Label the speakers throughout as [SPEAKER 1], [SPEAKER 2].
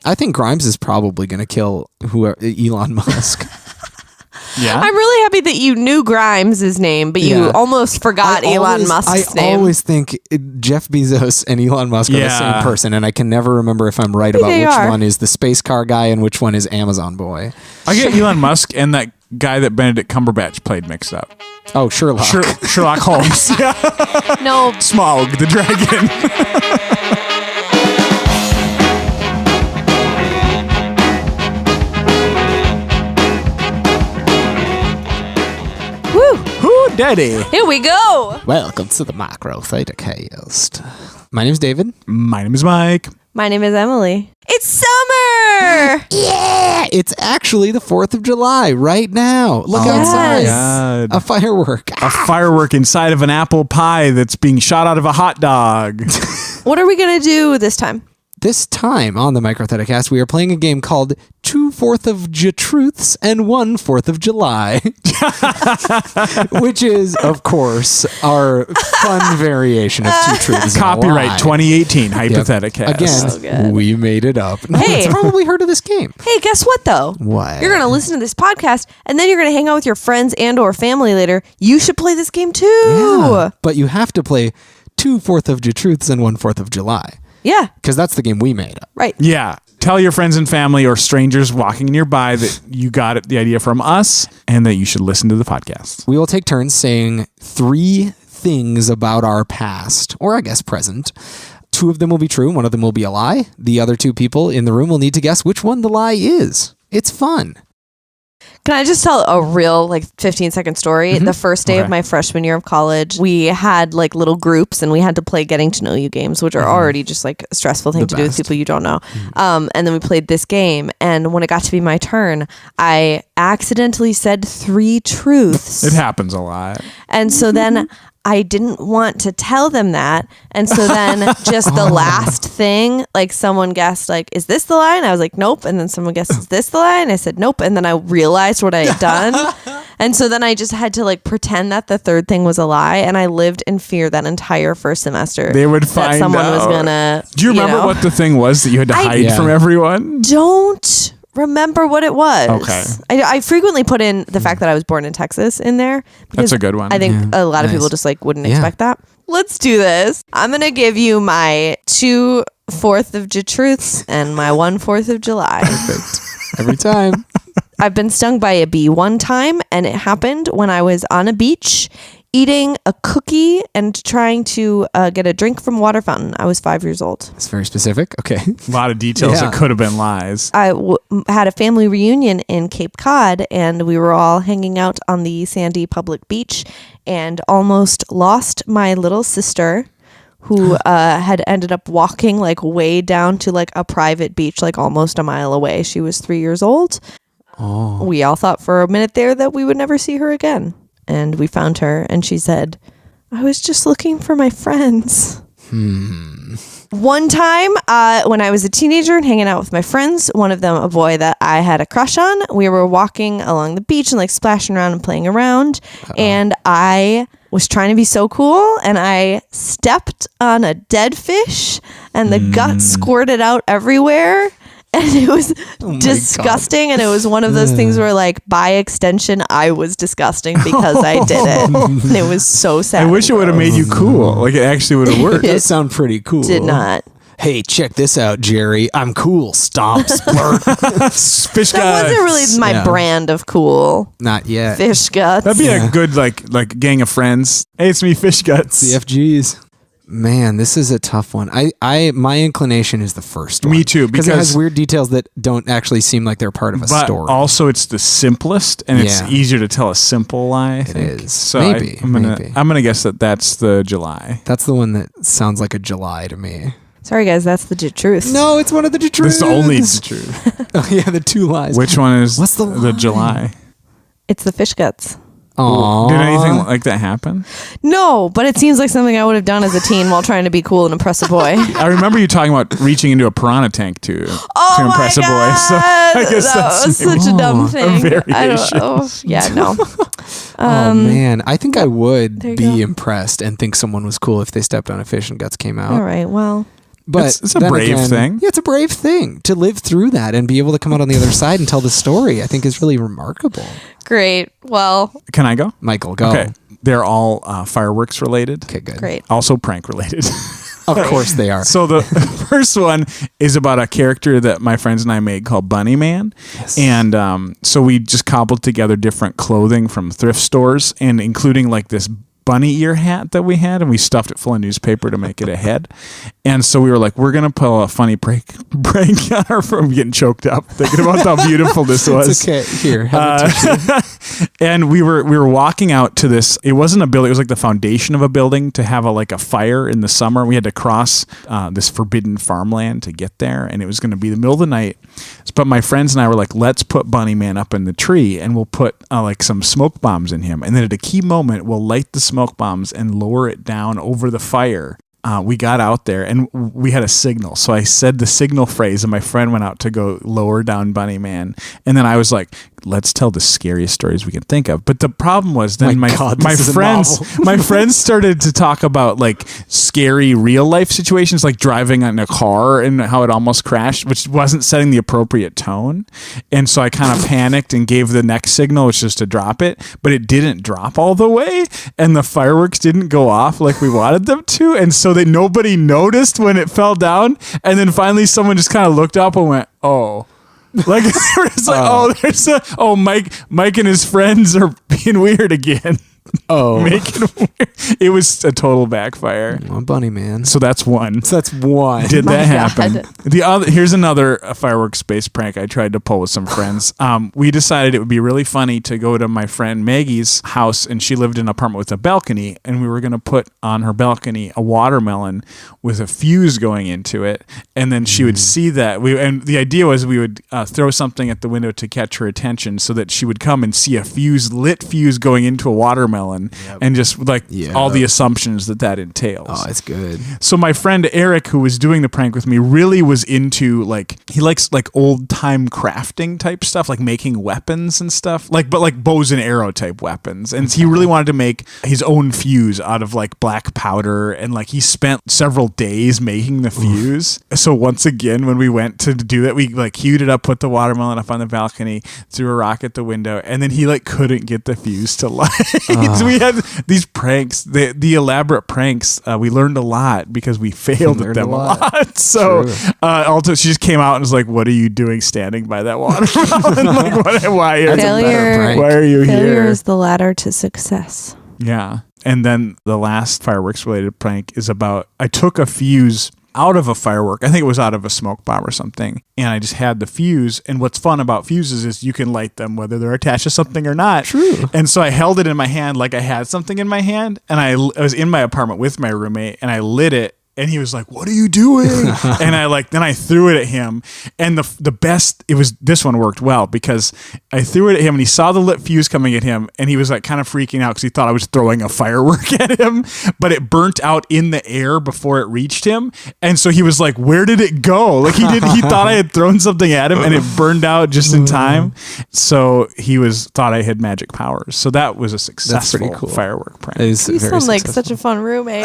[SPEAKER 1] I think Grimes is probably going to kill Elon Musk.
[SPEAKER 2] Yeah.
[SPEAKER 3] I'm really happy that you knew Grimes' name, but you almost forgot Elon Musk's name.
[SPEAKER 1] I always think Jeff Bezos and Elon Musk are the same person, and I can never remember if I'm right about which one is the space car guy and which one is Amazon boy.
[SPEAKER 2] I get Elon Musk and that guy that Benedict Cumberbatch played mixed up.
[SPEAKER 1] Oh, Sherlock.
[SPEAKER 2] Sherlock Holmes. Yeah.
[SPEAKER 3] No.
[SPEAKER 2] Smaug the dragon. Who daddy?
[SPEAKER 3] Here we go.
[SPEAKER 1] Welcome to the Microtheticast. My name's David.
[SPEAKER 2] My name is Mike.
[SPEAKER 3] My name is Emily. It's summer!
[SPEAKER 1] Yeah! It's actually the 4th of July right now. Look outside.
[SPEAKER 2] God.
[SPEAKER 1] A firework.
[SPEAKER 2] A firework inside of an apple pie that's being shot out of a hot dog.
[SPEAKER 3] What are we going to do this time?
[SPEAKER 1] This time on the Microtheticast, we are playing a game called 2/4 of JuTRUTHS and 1/4 of July, which is, of course, our fun variation of 2 truths.
[SPEAKER 2] Copyright 2018 Hypotheticast.
[SPEAKER 1] Again, we made it up. No
[SPEAKER 3] Hey.
[SPEAKER 1] one's probably heard of this game.
[SPEAKER 3] Hey, guess what, though?
[SPEAKER 1] What?
[SPEAKER 3] You're going to listen to this podcast, and then you're going to hang out with your friends and or family later. You should play this game, too.
[SPEAKER 1] Yeah, but you have to play 2/4 of JuTRUTHS and 1/4 of July.
[SPEAKER 3] Yeah.
[SPEAKER 1] Because that's the game we made up.
[SPEAKER 3] Right.
[SPEAKER 2] Yeah. Tell your friends and family or strangers walking nearby that you got the idea from us and that you should listen to the podcast.
[SPEAKER 1] We will take turns saying 3 things about our past, or I guess present. 2 of them will be true, 1 of them will be a lie. The other 2 people in the room will need to guess which one the lie is. It's fun.
[SPEAKER 3] Can I just tell a real 15-second story? The first day of my freshman year of college, we had little groups and we had to play getting to know you games, which are already just a stressful thing to do with people you don't know. And then we played this game, and when it got to be my turn, I accidentally said 3 truths.
[SPEAKER 2] It happens a lot.
[SPEAKER 3] And so then I didn't want to tell them that. And so then just the last thing, someone guessed, is this the lie? And I was like, nope. And then someone guessed, is this the lie? And I said, nope. And then I realized what I had done. And so then I just had to pretend that the third thing was a lie. And I lived in fear that entire first semester.
[SPEAKER 2] They would find
[SPEAKER 3] that someone
[SPEAKER 2] out.
[SPEAKER 3] was going to.
[SPEAKER 2] Do you remember what the thing was that you had to hide from everyone?
[SPEAKER 3] Don't remember what it was.
[SPEAKER 2] Okay.
[SPEAKER 3] I frequently put in the fact that I was born in Texas in there.
[SPEAKER 2] That's a good one.
[SPEAKER 3] I think a lot of people just wouldn't expect that. Let's do this. I'm going to give you my 2/4 of JuTRUTHS and my 1/4 of July.
[SPEAKER 1] Perfect. Every time.
[SPEAKER 3] I've been stung by a bee one time, and it happened when I was on a beach eating a cookie and trying to get a drink from a water fountain. I was 5 years old.
[SPEAKER 1] It's very specific. Okay.
[SPEAKER 2] A lot of details that could have been lies.
[SPEAKER 3] I had a family reunion in Cape Cod, and we were all hanging out on the sandy public beach and almost lost my little sister, who had ended up walking way down to a private beach, almost a mile away. She was 3 years old. Oh. We all thought for a minute there that we would never see her again. And we found her, and she said, I was just looking for my friends. One time, when I was a teenager and hanging out with my friends, one of them, a boy that I had a crush on, we were walking along the beach and splashing around and playing around. And I was trying to be so cool, and I stepped on a dead fish, and the gut squirted out everywhere. And it was disgusting. And it was one of those things where, by extension, I was disgusting because I did it. And it was so sad.
[SPEAKER 2] I wish it would have made you cool. It actually would have worked.
[SPEAKER 1] It does sound pretty cool.
[SPEAKER 3] Did not.
[SPEAKER 1] Hey, check this out, Jerry. I'm cool. Stomp, splurt.
[SPEAKER 2] Fish guts.
[SPEAKER 3] That wasn't really my brand of cool.
[SPEAKER 1] Not yet.
[SPEAKER 3] Fish guts.
[SPEAKER 2] That'd be a good, gang of friends. Hey, it's me, Fish Guts.
[SPEAKER 1] CFGs. Man, this is a tough one. My inclination is the first one.
[SPEAKER 2] Me too,
[SPEAKER 1] because it has weird details that don't actually seem like they're part of a story.
[SPEAKER 2] But also, it's the simplest, and it's easier to tell a simple lie. I think.
[SPEAKER 1] It is.
[SPEAKER 2] So
[SPEAKER 1] maybe.
[SPEAKER 2] I'm gonna guess that's the July.
[SPEAKER 1] That's the one that sounds like a July to me.
[SPEAKER 3] Sorry, guys, that's the JuTRUTHS.
[SPEAKER 1] No, it's one of the JuTRUTHS.
[SPEAKER 2] It's the only JuTRUTHS.
[SPEAKER 1] Oh yeah, the 2 lies.
[SPEAKER 2] Which one is?
[SPEAKER 1] What's the
[SPEAKER 2] July?
[SPEAKER 3] It's the fish guts.
[SPEAKER 1] Aww.
[SPEAKER 2] Did anything like that happen?
[SPEAKER 3] No, but it seems like something I would have done as a teen while trying to be cool and impress a boy.
[SPEAKER 2] I remember you talking about reaching into a piranha tank to impress a boy. So I guess
[SPEAKER 3] that was such a dumb thing. No.
[SPEAKER 1] Oh man, I think I would be impressed and think someone was cool if they stepped on a fish and guts came out.
[SPEAKER 3] All right, well.
[SPEAKER 1] But
[SPEAKER 2] it's a
[SPEAKER 1] then
[SPEAKER 2] brave
[SPEAKER 1] again,
[SPEAKER 2] thing.
[SPEAKER 1] Yeah, it's a brave thing to live through that and be able to come out on the other side and tell the story. I think is really remarkable.
[SPEAKER 3] Great. Well,
[SPEAKER 2] Can I go?
[SPEAKER 1] Michael, go.
[SPEAKER 2] Okay. They're all fireworks related.
[SPEAKER 1] Okay, good.
[SPEAKER 3] great.
[SPEAKER 2] Also prank related.
[SPEAKER 1] Of course they are.
[SPEAKER 2] So the first one is about a character that my friends and I made called Bunny Man.
[SPEAKER 1] Yes.
[SPEAKER 2] And so we just cobbled together different clothing from thrift stores, and including like this bunny ear hat that we had, and we stuffed it full of newspaper to make it a head. And so we were like, we're going to pull a funny prank on her from getting choked up thinking about how beautiful this was.
[SPEAKER 1] It's okay. Here, have a tissue.
[SPEAKER 2] And we were walking out to this. It wasn't a building. It was like the foundation of a building to have a fire in the summer. We had to cross this forbidden farmland to get there, and it was going to be the middle of the night. But my friends and I were like, let's put Bunny Man up in the tree, and we'll put like some smoke bombs in him. And then at a key moment, we'll light the smoke bombs and lower it down over the fire. We got out there and we had a signal. So I said the signal phrase, and my friend went out to go lower down Bunny Man. And then I was like, let's tell the scariest stories we can think of. But the problem was then my friends started to talk about like scary real life situations, like driving in a car and how it almost crashed, which wasn't setting the appropriate tone. And so I kind of panicked and gave the next signal, which was to drop it, but it didn't drop all the way, and the fireworks didn't go off like we wanted them to. And so that nobody noticed when it fell down. And then finally someone just kind of looked up and went, oh. Like it's like, Mike and his friends are being weird again.
[SPEAKER 1] Oh,
[SPEAKER 2] Making weird. It was a total backfire.
[SPEAKER 1] Oh, Bunny Man.
[SPEAKER 2] So that's one.
[SPEAKER 1] So that's one.
[SPEAKER 2] Did
[SPEAKER 3] My
[SPEAKER 2] that happen?
[SPEAKER 3] God.
[SPEAKER 2] The other, here's another fireworks based prank I tried to pull with some friends. We decided it would be really funny to go to my friend Maggie's house, and she lived in an apartment with a balcony, and we were going to put on her balcony a watermelon with a fuse going into it, and then she would see that. And the idea was we would throw something at the window to catch her attention, so that she would come and see a lit fuse going into a watermelon, and just like all the assumptions that entails.
[SPEAKER 1] Oh, it's good.
[SPEAKER 2] So my friend Eric, who was doing the prank with me, really was into he likes old time crafting type stuff, like making weapons and stuff, but bows and arrow type weapons. And he really wanted to make his own fuse out of like black powder, and he spent several days making the fuse. So once again, when we went to do that, we queued it up, put the watermelon up on the balcony, threw a rock at the window, and then he couldn't get the fuse to light. So we had these pranks, the elaborate pranks. We learned a lot because we failed at them a lot. So also, she just came out and was like, "What are you doing standing by that watermelon? Why are you
[SPEAKER 3] Failure
[SPEAKER 2] here?"
[SPEAKER 3] is the ladder to success.
[SPEAKER 2] Yeah. And then the last fireworks related prank is about, I took a fuse out of a firework. I think it was out of a smoke bomb or something. And I just had the fuse. And what's fun about fuses is you can light them whether they're attached to something or not.
[SPEAKER 1] True.
[SPEAKER 2] And so I held it in my hand like I had something in my hand. And I was in my apartment with my roommate, and I lit it. And he was like, "What are you doing?" And then I threw it at him. And the best, this one worked well, because I threw it at him and he saw the lit fuse coming at him, and he was kind of freaking out because he thought I was throwing a firework at him, but it burnt out in the air before it reached him. And so he was like, "Where did it go?" He thought I had thrown something at him, and it burned out just in time. So he thought I had magic powers. So that was a successful firework prank.
[SPEAKER 1] You
[SPEAKER 3] sound like such a fun roommate.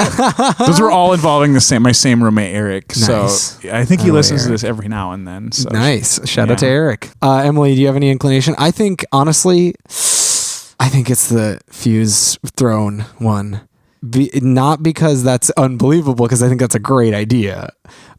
[SPEAKER 2] Those were all involving my same roommate Eric.
[SPEAKER 1] Nice.
[SPEAKER 2] So I think he listens to this every now and then. So.
[SPEAKER 1] Nice. Shout out to Eric. Emily, do you have any inclination? I think honestly, it's the fuse thrown one. Not because that's unbelievable, because I think that's a great idea,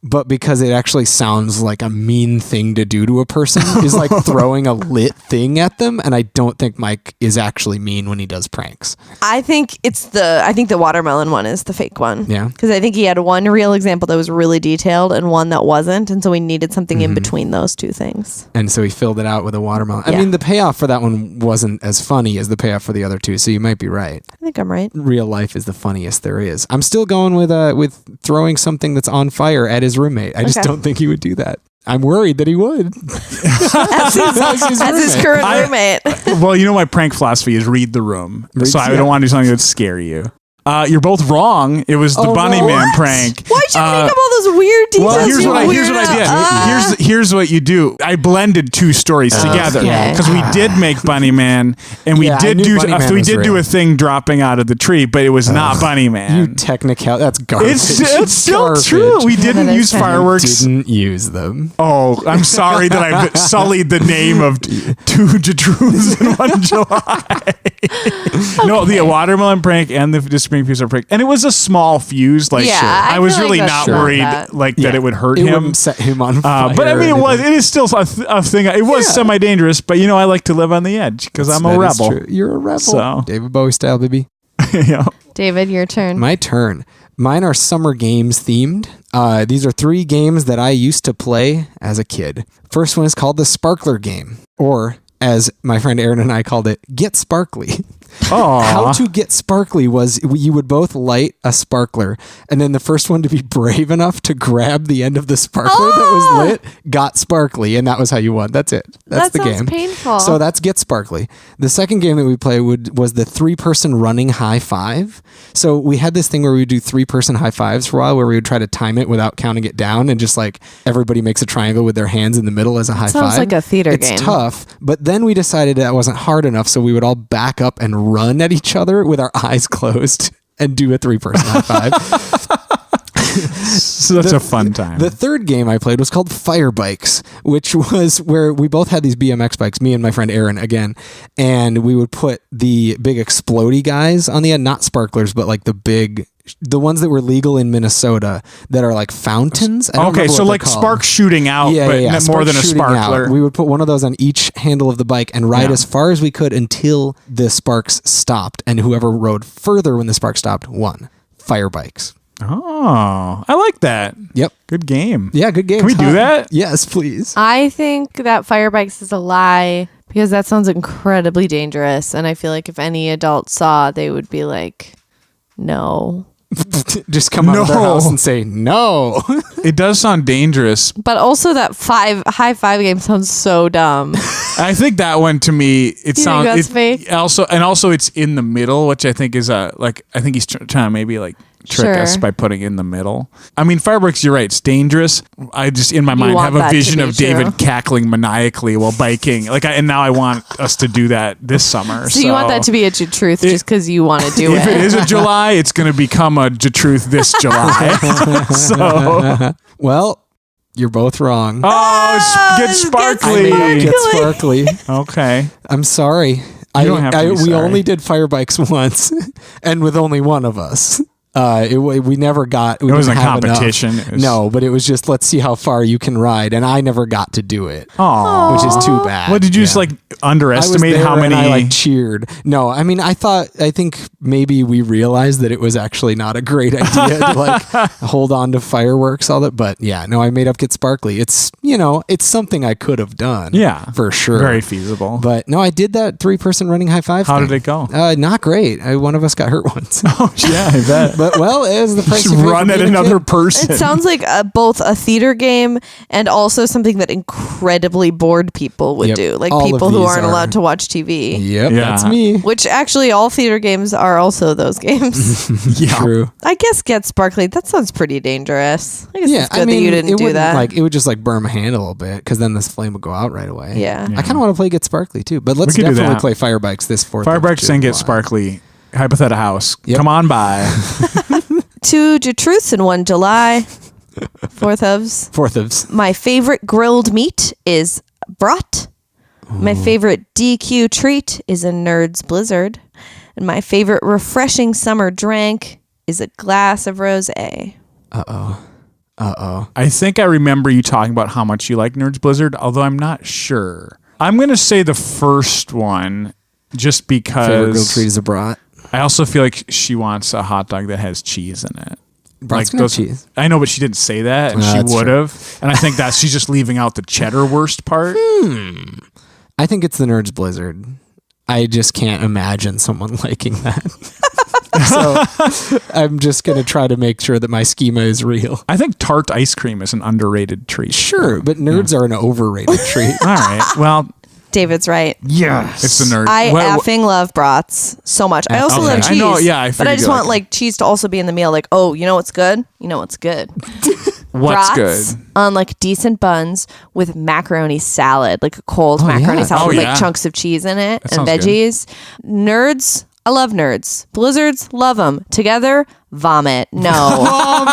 [SPEAKER 1] but because it actually sounds like a mean thing to do to a person is throwing a lit thing at them. And I don't think Mike is actually mean when he does pranks.
[SPEAKER 3] I think the watermelon one is the fake one.
[SPEAKER 1] Yeah.
[SPEAKER 3] Because I think he had one real example that was really detailed and one that wasn't. And so we needed something in between those two things.
[SPEAKER 1] And so he filled it out with a watermelon.
[SPEAKER 3] Yeah.
[SPEAKER 1] I mean, the payoff for that one wasn't as funny as the payoff for the other two. So you might be right.
[SPEAKER 3] I think I'm right.
[SPEAKER 1] Real life is the funniest there is. I'm still going with throwing something that's on fire at his roommate. I just don't think he would do that. I'm worried that he would.
[SPEAKER 3] As his current roommate.
[SPEAKER 2] Well, my prank philosophy is read the room. I don't want to do something that would scare you. You're both wrong. It was the Bunny Man prank.
[SPEAKER 3] Why'd you make up all those weird details?
[SPEAKER 2] Well, here's what I did. Here's what you do. I blended two stories together because we did make Bunny Man, and we did do a thing dropping out of the tree, but it was not Bunny Man.
[SPEAKER 1] You technical. That's garbage.
[SPEAKER 2] It's still true. We didn't use fireworks.
[SPEAKER 1] Didn't use them.
[SPEAKER 2] Oh, I'm sorry that I've sullied the name of two JuTRUTHS in one July. No, the watermelon prank and the spring fuse prank, and it was a small fuse. Like, I was really not worried that it would hurt him.
[SPEAKER 1] Wouldn't set him on fire.
[SPEAKER 2] But I mean, it is still a thing. It was semi-dangerous, but I like to live on the edge because I'm a rebel.
[SPEAKER 1] True. You're a rebel.
[SPEAKER 2] So.
[SPEAKER 1] David Bowie style, baby.
[SPEAKER 2] Yeah.
[SPEAKER 3] David, your turn.
[SPEAKER 1] My turn. Mine are summer games themed. These are 3 games that I used to play as a kid. First one is called the Sparkler game, or as my friend Aaron and I called it, Get Sparkly. How to get sparkly was you would both light a sparkler, and then the first one to be brave enough to grab the end of the sparkler that was lit got sparkly, and that was how you won. That's it. That's the game.
[SPEAKER 3] Painful.
[SPEAKER 1] So that's Get Sparkly. The second game that we played was the 3-person running high five. So we had this thing where we would do 3-person high fives for a while, where we would try to time it without counting it down, and just like everybody makes a triangle with their hands in the middle as a high five.
[SPEAKER 3] Sounds like a theater game.
[SPEAKER 1] It's tough, but then we decided that wasn't hard enough, so we would all back up and run at each other with our eyes closed and do a 3-person high five.
[SPEAKER 2] So that's a fun time.
[SPEAKER 1] The third game I played was called Fire Bikes, which was where we both had these BMX bikes, me and my friend Aaron again, and we would put the big explodey guys on the end, not sparklers, but like the ones that were legal in Minnesota that are like fountains.
[SPEAKER 2] Okay, so like sparks shooting out, but more than a sparkler.
[SPEAKER 1] Out. We would put one of those on each handle of the bike and ride as far as we could until the sparks stopped, and whoever rode further when the sparks stopped won. Fire Bikes.
[SPEAKER 2] Oh, I like that.
[SPEAKER 1] Yep.
[SPEAKER 2] Good game.
[SPEAKER 1] Yeah, good game.
[SPEAKER 2] Can we do that?
[SPEAKER 1] Yes, please.
[SPEAKER 3] I think that Fire Bikes is a lie because that sounds incredibly dangerous, and I feel like if any adult saw, they would be like, no.
[SPEAKER 1] Just come out of their house and say no.
[SPEAKER 2] It does sound dangerous.
[SPEAKER 3] But also that high five game sounds so dumb.
[SPEAKER 2] I think that one to me, it sounds
[SPEAKER 3] that's fake?
[SPEAKER 2] Also it's in the middle, which I think is I think he's trying to maybe like trick us by putting in the middle. I mean, fireworks, you're right, it's dangerous. I just in my mind have a vision of David cackling maniacally while biking. And now I want us to do that this summer.
[SPEAKER 3] So you want that to be a JuTRUTH just because you want to do it.
[SPEAKER 2] If it is a July, it's going to become a JuTRUTH this July. So,
[SPEAKER 1] well, you're both wrong.
[SPEAKER 2] Get sparkly.
[SPEAKER 1] Get sparkly.
[SPEAKER 2] Okay.
[SPEAKER 1] I'm sorry.
[SPEAKER 2] You don't have to be
[SPEAKER 1] we
[SPEAKER 2] sorry.
[SPEAKER 1] only did Fire Bikes once, and with only one of us. We never got.
[SPEAKER 2] It wasn't a competition.
[SPEAKER 1] No, but it was just let's see how far you can ride, and I never got to do it.
[SPEAKER 2] Oh,
[SPEAKER 1] which is too bad.
[SPEAKER 2] What did you just underestimate how many?
[SPEAKER 1] I cheered. No, I mean I think maybe we realized that it was actually not a great idea to hold on to fireworks all that. But yeah, no, I made up Get Sparkly. It's it's something I could have done.
[SPEAKER 2] Yeah,
[SPEAKER 1] for sure,
[SPEAKER 2] very feasible.
[SPEAKER 1] But no, I did that 3-person running high five.
[SPEAKER 2] How did it go?
[SPEAKER 1] Not great. One of us got hurt once.
[SPEAKER 2] Oh yeah, I bet.
[SPEAKER 1] But well, as the price
[SPEAKER 2] just run at another person.
[SPEAKER 3] It sounds like both a theater game and also something that incredibly bored people would do, like all people who aren't allowed to watch TV.
[SPEAKER 1] Yep, that's me.
[SPEAKER 3] Which actually, all theater games are also those games.
[SPEAKER 1] Yeah, true.
[SPEAKER 3] I guess Get Sparkly. That sounds pretty dangerous. I guess it's good that you didn't do that.
[SPEAKER 1] It would just burn my hand a little bit because then this flame would go out right away.
[SPEAKER 3] Yeah.
[SPEAKER 1] I kind of want to play Get Sparkly too, but let's definitely play Fire Bikes this 4th.
[SPEAKER 2] Fire Bikes and Get Sparkly. Hypothetical house. Yep. Come on by.
[SPEAKER 3] 2 JuTRUTHS in 1 July. 4th. My favorite grilled meat is brat. My favorite DQ treat is a Nerds Blizzard. And my favorite refreshing summer drink is a glass of rosé.
[SPEAKER 1] Uh-oh.
[SPEAKER 2] I think I remember you talking about how much you like Nerds Blizzard, although I'm not sure. I'm going to say the first one just because...
[SPEAKER 1] Favorite grilled treat is a brat.
[SPEAKER 2] I also feel like she wants a hot dog that has cheese in it.
[SPEAKER 1] Brat's gonna have cheese.
[SPEAKER 2] I know, but she didn't say that, and she would have. And I think she's just leaving out the cheddar worst part.
[SPEAKER 1] I think it's the Nerds Blizzard. I just can't imagine someone liking that. So I'm just going to try to make sure that my schema is real.
[SPEAKER 2] I think tart ice cream is an underrated treat.
[SPEAKER 1] Sure, but nerds are an overrated treat.
[SPEAKER 2] All right. Well,
[SPEAKER 3] David's right.
[SPEAKER 1] Yes.
[SPEAKER 2] It's the nerd.
[SPEAKER 3] I effing love brats so much. I also love cheese.
[SPEAKER 2] I know, yeah, I
[SPEAKER 3] but I
[SPEAKER 2] figured
[SPEAKER 3] just
[SPEAKER 2] you
[SPEAKER 3] want
[SPEAKER 2] like
[SPEAKER 3] like cheese to also be in the meal. Like, oh, you know what's good? You know what's good?
[SPEAKER 2] What's
[SPEAKER 3] Brats
[SPEAKER 2] good?
[SPEAKER 3] on like decent buns with macaroni salad, like a cold macaroni
[SPEAKER 1] yeah.
[SPEAKER 3] salad with
[SPEAKER 2] yeah.
[SPEAKER 3] like chunks of cheese in it and
[SPEAKER 2] sounds good.
[SPEAKER 3] veggies. Nerds, I love nerds. Blizzards, love them. Together, vomit. No,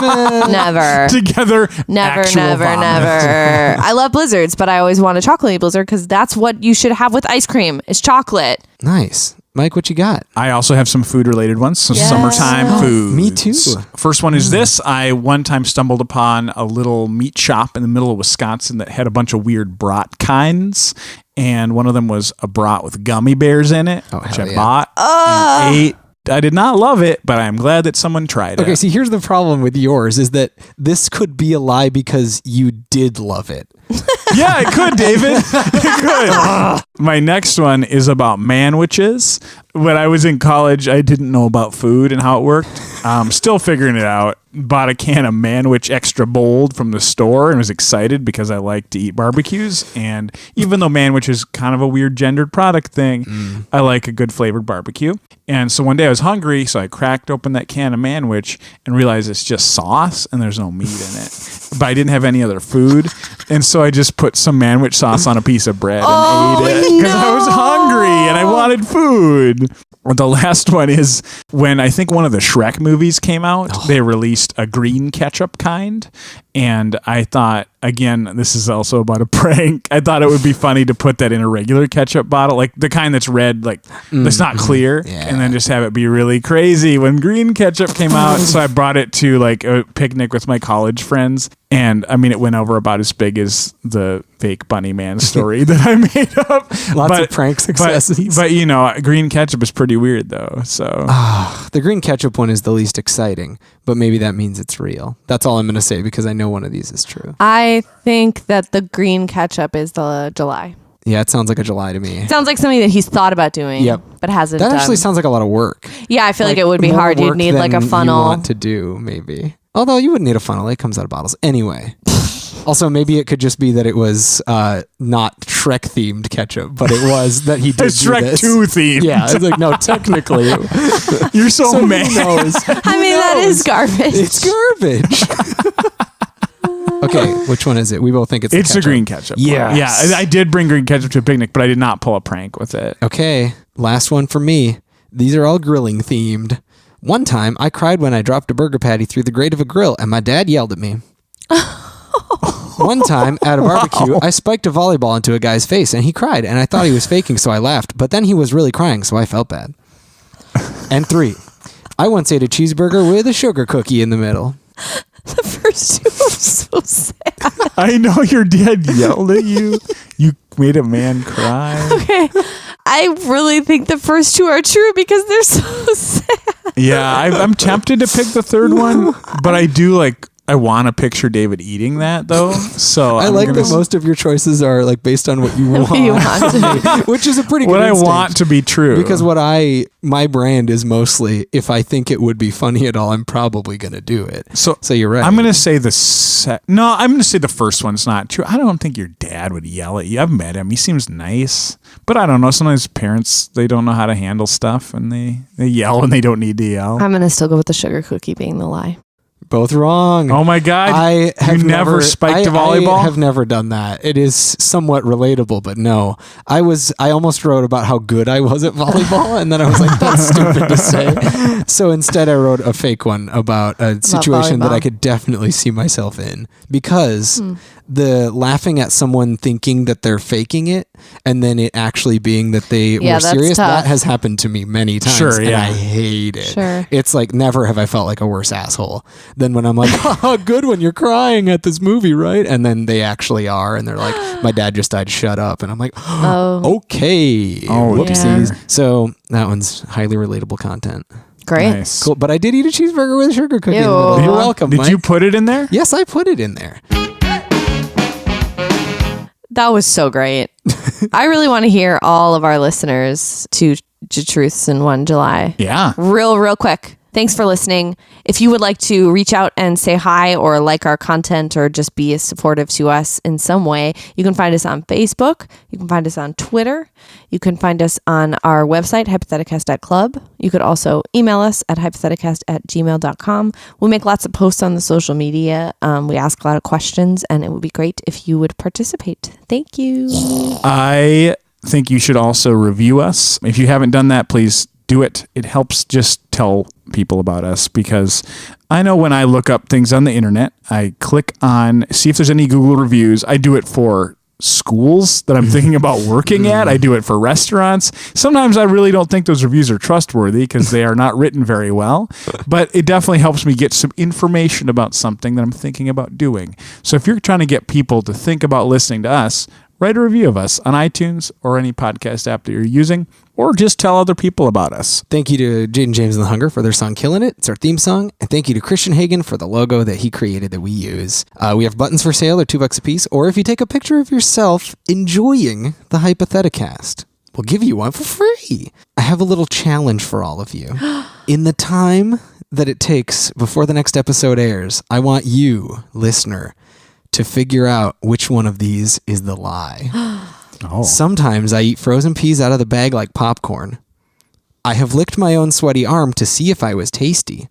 [SPEAKER 3] never.
[SPEAKER 2] Together,
[SPEAKER 3] Never,
[SPEAKER 2] actual
[SPEAKER 3] never,
[SPEAKER 2] vomit.
[SPEAKER 3] never. I love blizzards, but I always want a chocolatey blizzard because that's what you should have with ice cream is chocolate.
[SPEAKER 1] Nice. Mike, what you got?
[SPEAKER 2] I also have some food-related ones. So
[SPEAKER 3] Yes.
[SPEAKER 2] summertime food.
[SPEAKER 1] Me too.
[SPEAKER 2] First one is this. I one time stumbled upon a little meat shop in the middle of Wisconsin that had a bunch of weird brat kinds. And one of them was a brat with gummy bears in it, which
[SPEAKER 1] hell
[SPEAKER 2] I
[SPEAKER 1] yeah.
[SPEAKER 2] bought and ate. I did not love it, but I'm glad that someone tried
[SPEAKER 1] Okay,
[SPEAKER 2] it.
[SPEAKER 1] see, here's the problem with yours is that this could be a lie because you did love it.
[SPEAKER 2] Yeah, it could, David. It could. My next one is about manwiches. When I was in college, I didn't know about food and how it worked. Still figuring it out. Bought a can of Manwich Extra Bold from the store and was excited because I like to eat barbecues. And even though Manwich is kind of a weird gendered product thing, I like a good flavored barbecue. And so one day I was hungry, so I cracked open that can of Manwich and realized it's just sauce and there's no meat in it. But I didn't have any other food. And so I just put some Manwich sauce on a piece of bread and ate it because I was hungry and I wanted food. The last one is when I think one of the Shrek movies came out, they released a green ketchup kind. And I thought, again, this is also about a prank. I thought it would be funny to put that in a regular ketchup bottle, like the kind that's red, like that's not clear, and then just have it be really crazy when green ketchup came out. So I brought it to like a picnic with my college friends. And I mean, it went over about as big as the fake Bunny Man story that I made up.
[SPEAKER 1] Lots of prank successes.
[SPEAKER 2] But you know, green ketchup is pretty weird though. So
[SPEAKER 1] The green ketchup one is the least exciting, but maybe that means it's real. That's all I'm going to say because I know one of these is true.
[SPEAKER 3] I think that the green ketchup is the July.
[SPEAKER 1] Yeah, it sounds like a July to me.
[SPEAKER 3] Sounds like something that he's thought about doing,
[SPEAKER 1] Yep.
[SPEAKER 3] but hasn't
[SPEAKER 1] That
[SPEAKER 3] done.
[SPEAKER 1] actually sounds like a lot of work.
[SPEAKER 3] Yeah, I feel like it would be
[SPEAKER 1] more
[SPEAKER 3] hard. You'd
[SPEAKER 1] work
[SPEAKER 3] need like a
[SPEAKER 1] than
[SPEAKER 3] funnel.
[SPEAKER 1] You want to do, maybe. Although you wouldn't need a funnel. It comes out of bottles. Anyway. Also, maybe it could just be that it was not Shrek themed ketchup, but it was that he did
[SPEAKER 2] it's
[SPEAKER 1] do
[SPEAKER 2] Shrek
[SPEAKER 1] this.
[SPEAKER 2] 2 themed.
[SPEAKER 1] Yeah, it's like, no, technically.
[SPEAKER 2] You're so mad.
[SPEAKER 1] Who knows?
[SPEAKER 3] I mean, that is garbage.
[SPEAKER 1] It's garbage. Okay, which one is it? We both think it's the
[SPEAKER 2] It's the
[SPEAKER 1] ketchup.
[SPEAKER 2] green ketchup.
[SPEAKER 1] Yes.
[SPEAKER 2] Yeah, I did bring green ketchup to a picnic, but I did not pull a prank with it.
[SPEAKER 1] Okay, last one for me. These are all grilling themed. One time, I cried when I dropped a burger patty through the grate of a grill, and my dad yelled at me. One time, at a barbecue, I spiked a volleyball into a guy's face, and he cried, and I thought he was faking, so I laughed. But then he was really crying, so I felt bad. And 3, I once ate a cheeseburger with a sugar cookie in the middle.
[SPEAKER 3] The first two are so sad.
[SPEAKER 2] I know your dad yelled at you. You made a man cry.
[SPEAKER 3] Okay. I really think the first two are true because they're so sad.
[SPEAKER 2] Yeah, I'm tempted to pick the third one, but I do like. I want to picture David eating that though. So
[SPEAKER 1] I like that most of your choices are like based on what you want,
[SPEAKER 3] What you want.
[SPEAKER 1] which is a pretty good
[SPEAKER 2] what I
[SPEAKER 1] instinct.
[SPEAKER 2] want to be true.
[SPEAKER 1] Because my brand is mostly, if I think it would be funny at all, I'm probably going to do it. So you're right.
[SPEAKER 2] I'm going to say I'm going to say the first one's not true. I don't think your dad would yell at you. I've met him. He seems nice, but I don't know. Sometimes parents, they don't know how to handle stuff and they yell when they don't need to yell.
[SPEAKER 3] I'm going to still go with the sugar cookie being the lie.
[SPEAKER 1] Both wrong.
[SPEAKER 2] Oh my God.
[SPEAKER 1] I have
[SPEAKER 2] you never spiked a volleyball?
[SPEAKER 1] I have never done that. It is somewhat relatable, but no. I almost wrote about how good I was at volleyball, and then I was like, that's stupid to say. So instead I wrote a fake one about a situation that I could definitely see myself in. Because the laughing at someone thinking that they're faking it, and then it actually being that they were
[SPEAKER 3] that's
[SPEAKER 1] serious,
[SPEAKER 3] tough.
[SPEAKER 1] that has happened to me many times.
[SPEAKER 2] Sure,
[SPEAKER 1] and
[SPEAKER 2] yeah.
[SPEAKER 1] I hate it.
[SPEAKER 3] Sure.
[SPEAKER 1] It's like never have I felt like a worse asshole than when I'm like, oh, good when you're crying at this movie, right? And then they actually are, and they're like, my dad just died, shut up. And I'm like, okay.
[SPEAKER 2] Oh,
[SPEAKER 1] Whoopsies.
[SPEAKER 3] dear.
[SPEAKER 1] So that one's highly relatable content.
[SPEAKER 3] Great.
[SPEAKER 2] Nice.
[SPEAKER 1] Cool. But I did eat a cheeseburger with a sugar cookie in the
[SPEAKER 3] Ew.
[SPEAKER 1] middle. You're welcome,
[SPEAKER 2] Did
[SPEAKER 1] Mike.
[SPEAKER 2] you put it in there?
[SPEAKER 1] Yes, I put it in there.
[SPEAKER 3] That was so great. I really want to hear all of our listeners to JuTRUTHS in 1 July.
[SPEAKER 2] Yeah.
[SPEAKER 3] Real quick. Thanks for listening. If you would like to reach out and say hi or like our content or just be supportive to us in some way, you can find us on Facebook. You can find us on Twitter. You can find us on our website, hypotheticast.club. You could also email us at hypotheticast@gmail.com. We make lots of posts on the social media. We ask a lot of questions, and it would be great if you would participate. Thank you.
[SPEAKER 2] I think you should also review us. If you haven't done that, please do it. It helps just tell people about us, because I know when I look up things on the internet, I click on, see if there's any Google reviews. I do it for schools that I'm thinking about working at. I do it for restaurants. Sometimes I really don't think those reviews are trustworthy because they are not written very well, but it definitely helps me get some information about something that I'm thinking about doing. So if you're trying to get people to think about listening to us, write a review of us on iTunes or any podcast app that you're using, or just tell other people about us.
[SPEAKER 1] Thank you to Jaden James and the Hunger for their song Killing It. It's our theme song. And thank you to Christian Hagen for the logo that he created that we use. We have buttons for sale. They're $2 a piece. Or if you take a picture of yourself enjoying the Hypotheticast, we'll give you one for free. I have a little challenge for all of you. In the time that it takes before the next episode airs, I want you, listener, to figure out which one of these is the lie.
[SPEAKER 2] Oh.
[SPEAKER 1] Sometimes I eat frozen peas out of the bag like popcorn. I have licked my own sweaty arm to see if I was tasty.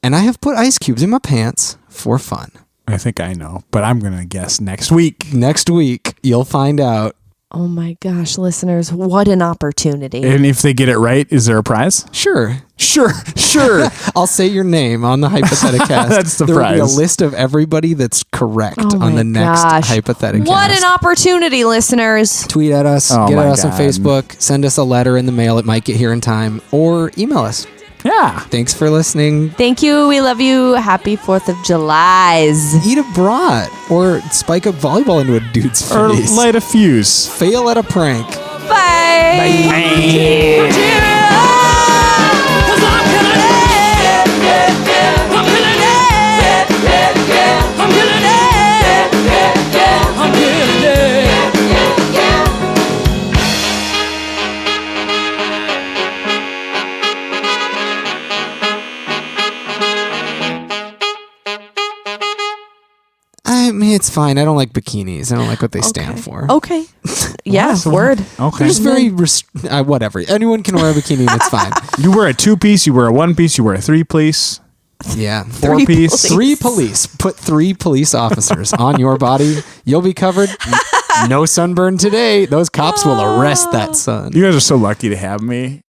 [SPEAKER 1] And I have put ice cubes in my pants for fun.
[SPEAKER 2] I think I know, but I'm going to guess next week.
[SPEAKER 1] Next week, you'll find out.
[SPEAKER 3] Oh my gosh, listeners, what an opportunity.
[SPEAKER 2] And if they get it right, is there a prize?
[SPEAKER 1] Sure.
[SPEAKER 2] Sure.
[SPEAKER 1] I'll say your name on the Hypotheticast.
[SPEAKER 2] That's the
[SPEAKER 1] there
[SPEAKER 2] prize.
[SPEAKER 1] Will be a list of everybody that's correct
[SPEAKER 3] Oh
[SPEAKER 1] on the
[SPEAKER 3] my
[SPEAKER 1] next
[SPEAKER 3] gosh.
[SPEAKER 1] Hypotheticast.
[SPEAKER 3] What an opportunity, listeners.
[SPEAKER 1] Tweet at us,
[SPEAKER 2] Oh
[SPEAKER 1] get
[SPEAKER 2] my
[SPEAKER 1] at us on
[SPEAKER 2] God.
[SPEAKER 1] Facebook, send us a letter in the mail. It might get here in time, or email us.
[SPEAKER 2] Yeah.
[SPEAKER 1] Thanks for listening.
[SPEAKER 3] Thank you. We love you. Happy 4th of July.
[SPEAKER 1] Eat a brat or spike a volleyball into a dude's face.
[SPEAKER 2] Or light a fuse.
[SPEAKER 1] Fail at a prank.
[SPEAKER 3] Bye.
[SPEAKER 1] I mean, it's fine. I don't like bikinis. I don't like what they stand for.
[SPEAKER 3] Okay. Yeah,
[SPEAKER 2] Awesome.
[SPEAKER 3] word.
[SPEAKER 2] Okay.
[SPEAKER 1] They're just very whatever. Anyone can wear a bikini. And it's fine.
[SPEAKER 2] You wear a 2-piece, you wear a 1-piece, you wear a 3-piece,
[SPEAKER 1] Yeah.
[SPEAKER 2] 4-piece.
[SPEAKER 1] 3 police. Put 3 police officers on your body. You'll be covered. No sunburn today. Those cops will arrest that son.
[SPEAKER 2] You guys are so lucky to have me.